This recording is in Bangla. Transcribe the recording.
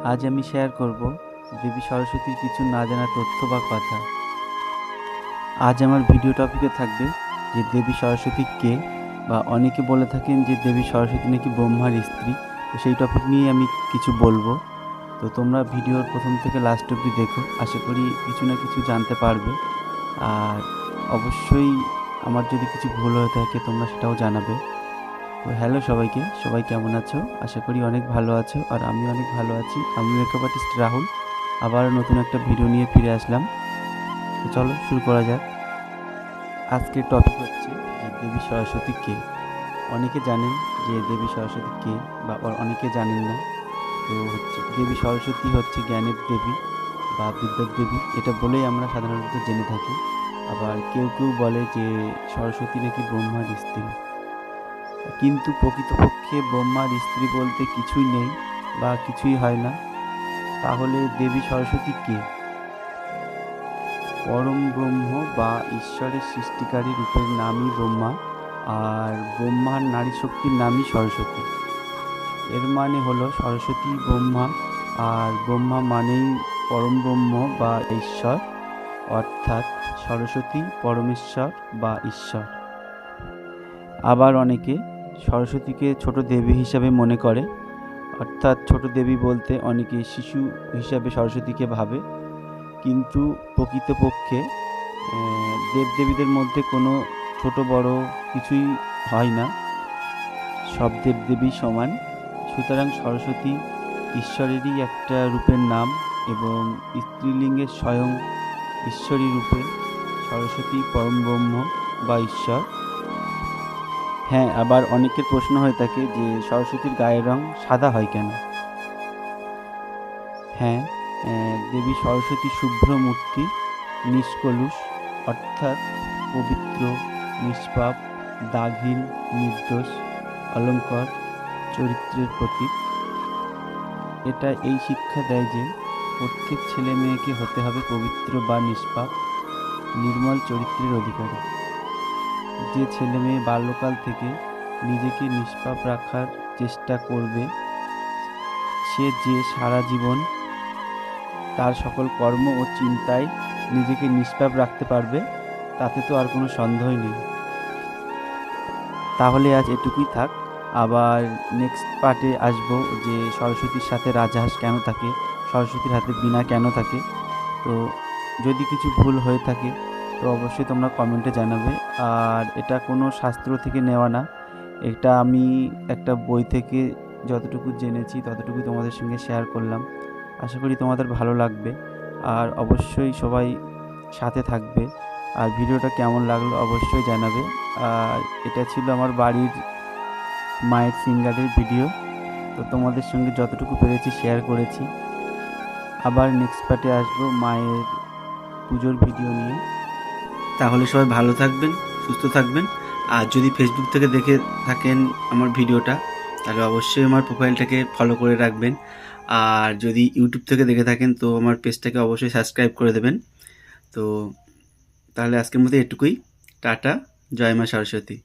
আজ আমি শেয়ার করব দেবী সরস্বতীর কিছু না জানা তথ্য বা কথা। আজ আমার ভিডিও টপিকে থাকবে যে দেবী সরস্বতী কে, বা অনেকে বলে থাকেন যে দেবী সরস্বতী নাকি ব্রহ্মার স্ত্রী। তো সেই টপিক নিয়ে আমি কিছু বলবো। তো তোমরা ভিডিওর প্রথম থেকে লাস্ট অবধি দেখো, আশা করি কিছু না কিছু জানতে পারবে। আর অবশ্যই আমার যদি কিছু ভুল হয়ে থাকে তোমরা সেটাও জানাবে। তো হ্যালো সবাইকে, সবাই কেমন আছো? আশা করি অনেক ভালো আছো, আর আমি অনেক ভালো আছি। আমি মেকআপ আর্টিস্ট রাহুল, আবার নতুন একটা ভিডিও নিয়ে ফিরে আসলাম। তো চলো শুরু করা যাক। আজকের টপিক হচ্ছে যে দেবী সরস্বতী কে। অনেকে জানেন যে দেবী সরস্বতী কে, বা অনেকে জানেন না। তো হচ্ছে দেবী সরস্বতী হচ্ছে জ্ঞানের দেবী বা বিদ্যার দেবী, এটা বলেই আমরা সাধারণত জেনে থাকি। আবার কেউ কেউ বলে যে সরস্বতী নাকি ব্রহ্মার স্ত্রী, কিন্তু প্রকৃতপক্ষে ব্রহ্মার স্ত্রী বলতে কিছুই নেই বা কিছুই হয় না। তাহলে দেবী সরস্বতী কে? পরম ব্রহ্ম বা ঈশ্বরের সৃষ্টিকারী রূপের নামই ব্রহ্মা, আর ব্রহ্মার নারী শক্তির নামই সরস্বতী। এর মানে হলো সরস্বতী ব্রহ্মা, আর ব্রহ্মা মানেই পরম ব্রহ্ম বা ঈশ্বর, অর্থাৎ সরস্বতী পরমেশ্বর বা ঈশ্বর। আবার অনেকে সরস্বতীকে ছোট দেবী হিসাবে মনে করে, অর্থাৎ ছোট দেবী বলতে অনেকে শিশু হিসাবে সরস্বতীকে ভাবে। কিন্তু প্রকৃতপক্ষে দেবদেবীদের মধ্যে কোনো ছোট বড় কিছুই হয় না, সব দেবদেবী সমান। সুতরাং সরস্বতী ঈশ্বরেরই একটা রূপের নাম, এবং স্ত্রীলিঙ্গের স্বয়ং ঈশ্বরী রূপে সরস্বতী পরম ব্রহ্ম বা ঈশ্বর। হ্যাঁ, আবার অনেকের প্রশ্ন হয়ে থাকে যে সরস্বতীর গায়ের রং সাদা হয় কেন? হ্যাঁ, দেবী সরস্বতী শুভ্র মূর্তি, নিষ্কলুষ, অর্থাৎ পবিত্র, নিষ্পাপ, দাগহীন, নির্দোষ, অলঙ্কার, চরিত্রের প্রতীক। এটা এই শিক্ষা দেয় যে প্রত্যেক ছেলে মেয়েকে হতে হবে পবিত্র বা নিষ্পাপ, নির্মল চরিত্রের অধিকারী। যে ছেলে মেয়ে বাল্যকাল থেকে নিজেকে নিষ্পাপ রাখার চেষ্টা করবে, সে যে সারা জীবন তার সকল কর্ম ও চিন্তায় নিজেকে নিষ্পাপ রাখতে পারবে, তাতে তো আর কোনো সন্দেহই নেই। তাহলে আজ এটুকুই থাক। আবার নেক্সট পার্টে আসবো যে সরস্বতীর সাথে রাজহাঁস কেন থাকে, সরস্বতীর হাতে বীণা কেন থাকে। তো যদি কিছু ভুল হয়ে থাকে তো অবশ্যই তোমরা কমেন্টে জানাবে। আর এটা কোনো শাস্ত্র থেকে নেওয়া না, এটা আমি একটা বই থেকে যতটুকু জেনেছি ততটুকু তোমাদের সঙ্গে শেয়ার করলাম। আশা করি তোমাদের ভালো লাগবে, আর অবশ্যই সবাই সাথে থাকবে। আর ভিডিওটা কেমন লাগলো অবশ্যই জানাবে। আর এটা ছিল আমার বাড়ির মায়ের সিঙ্গারের ভিডিও। তো তোমাদের সঙ্গে যতটুকু পেরেছি শেয়ার করেছি। আবার নেক্সট পার্টে আসবো মায়ের পুজোর ভিডিও নিয়ে। তাহলে সবাই ভালো থাকবেন, সুস্থ থাকবেন। আর যদি ফেসবুক থেকে দেখে থাকেন আমার ভিডিওটা, তাহলে অবশ্যই আমার প্রোফাইলটাকে ফলো করে রাখবেন। আর যদি ইউটিউব থেকে দেখে থাকেন তো আমার পেজটাকে অবশ্যই সাবস্ক্রাইব করে দেবেন। তো তাহলে আজকের মতো এটুকুই। টাটা। জয় মা সরস্বতী।